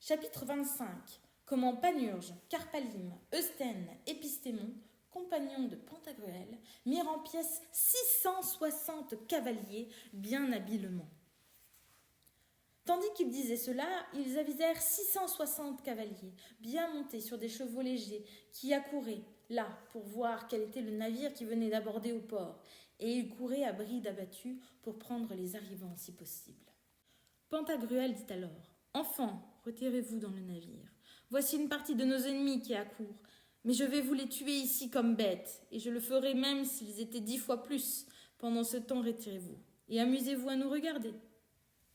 Chapitre 25. Comment Panurge, Carpalime, Eustène, Épistémon, compagnons de Pantagruel, mirent en pièces 660 cavaliers bien habilement. Tandis qu'ils disaient cela, ils avisèrent 660 cavaliers, bien montés sur des chevaux légers, qui accouraient, là, pour voir quel était le navire qui venait d'aborder au port, et ils couraient à bride abattue pour prendre les arrivants si possible. Pantagruel dit alors : « Enfants, retirez-vous dans le navire. Voici une partie de nos ennemis qui accourt, mais je vais vous les tuer ici comme bêtes, et je le ferai même s'ils étaient 10 fois plus. Pendant ce temps, retirez-vous, et amusez-vous à nous regarder. »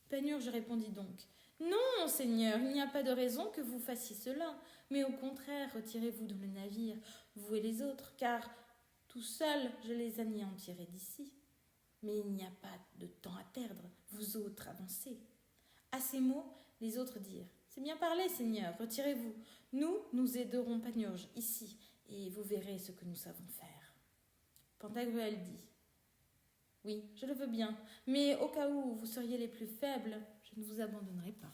Panurge répondit donc : « Non, Seigneur, il n'y a pas de raison que vous fassiez cela, mais au contraire, retirez-vous dans le navire, vous et les autres, car tout seul je les anéantirai d'ici. Mais il n'y a pas de temps à perdre, vous autres avancez. » À ces mots, les autres dirent : « C'est bien parlé, Seigneur, retirez-vous. Nous aiderons Panurge ici, et vous verrez ce que nous savons faire. » Pantagruel dit : « Oui, je le veux bien, mais au cas où vous seriez les plus faibles, je ne vous abandonnerai pas. »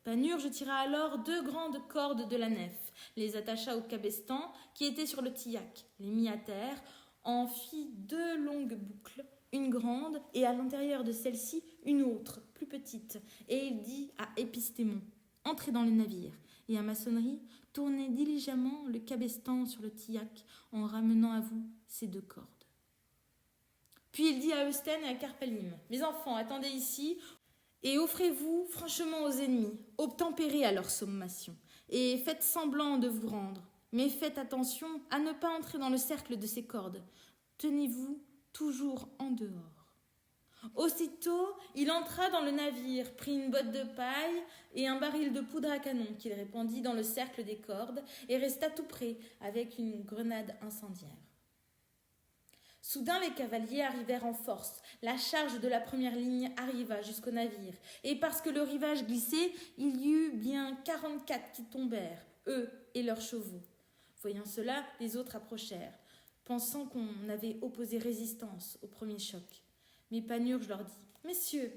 Panurge tira alors 2 grandes cordes de la nef, les attacha au cabestan qui était sur le tillac, les mit à terre, en fit 2 longues boucles, une grande et à l'intérieur de celle-ci une autre, plus petite, et il dit à Épistémon : « Entrez dans le navire, et à maçonnerie, tournez diligemment le cabestan sur le tillac en ramenant à vous ces 2 cordes. » Puis il dit à Eustène et à Carpalime : « Mes enfants, attendez ici, et offrez-vous franchement aux ennemis, obtempérez à leur sommation, et faites semblant de vous rendre. Mais faites attention à ne pas entrer dans le cercle de ces cordes. Tenez-vous toujours en dehors. » Aussitôt, il entra dans le navire, prit une botte de paille et un baril de poudre à canon qu'il répandit dans le cercle des cordes et resta tout près avec une grenade incendiaire. Soudain, les cavaliers arrivèrent en force. La charge de la première ligne arriva jusqu'au navire. Et parce que le rivage glissait, il y eut bien 44 qui tombèrent, eux et leurs chevaux. Voyant cela, les autres approchèrent, pensant qu'on avait opposé résistance au premier choc. Mais Panurge leur dit : « Messieurs,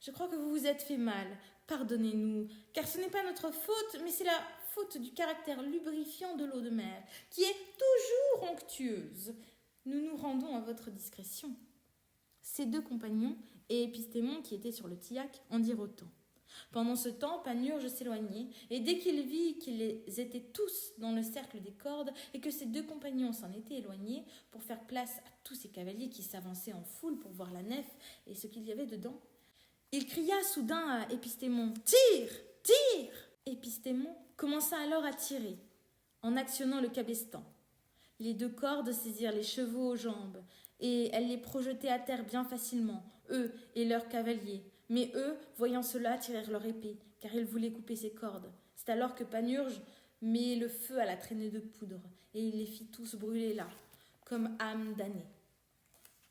je crois que vous vous êtes fait mal. Pardonnez-nous, car ce n'est pas notre faute, mais c'est la faute du caractère lubrifiant de l'eau de mer, qui est toujours onctueuse. Nous nous rendons à votre discrétion. » Ces 2 compagnons et Épistémon, qui étaient sur le tillac, en dirent autant. Pendant ce temps, Panurge s'éloignait, et dès qu'il vit qu'ils étaient tous dans le cercle des cordes et que ses 2 compagnons s'en étaient éloignés pour faire place à tous ces cavaliers qui s'avançaient en foule pour voir la nef et ce qu'il y avait dedans, il cria soudain à Épistémon : « Tire ! Tire !» Épistémon commença alors à tirer, en actionnant le cabestan. Les 2 cordes saisirent les chevaux aux jambes, et elles les projetaient à terre bien facilement, eux et leurs cavaliers. Mais eux, voyant cela, tirèrent leur épée, car ils voulaient couper ces cordes. C'est alors que Panurge mit le feu à la traînée de poudre, et il les fit tous brûler là, comme âmes damnées.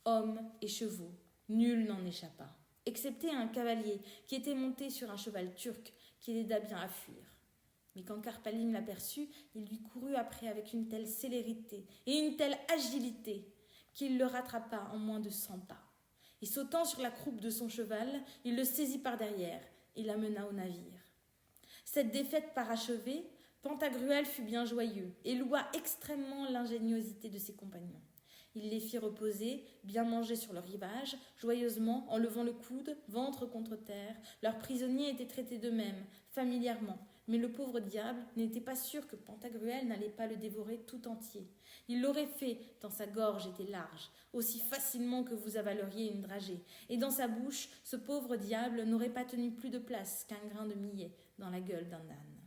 Hommes et chevaux, nul n'en échappa, excepté un cavalier qui était monté sur un cheval turc, qui l'aida bien à fuir. Mais quand Carpalime l'aperçut, il lui courut après avec une telle célérité et une telle agilité qu'il le rattrapa en moins de 100 pas. Et sautant sur la croupe de son cheval, il le saisit par derrière et l'amena au navire. Cette défaite parachevée, Pantagruel fut bien joyeux et loua extrêmement l'ingéniosité de ses compagnons. Il les fit reposer, bien manger sur le rivage, joyeusement, en levant le coude, ventre contre terre. Leurs prisonniers étaient traités d'eux-mêmes, familièrement, mais le pauvre diable n'était pas sûr que Pantagruel n'allait pas le dévorer tout entier. Il l'aurait fait, tant sa gorge était large, aussi facilement que vous avaleriez une dragée, et dans sa bouche, ce pauvre diable n'aurait pas tenu plus de place qu'un grain de millet dans la gueule d'un âne.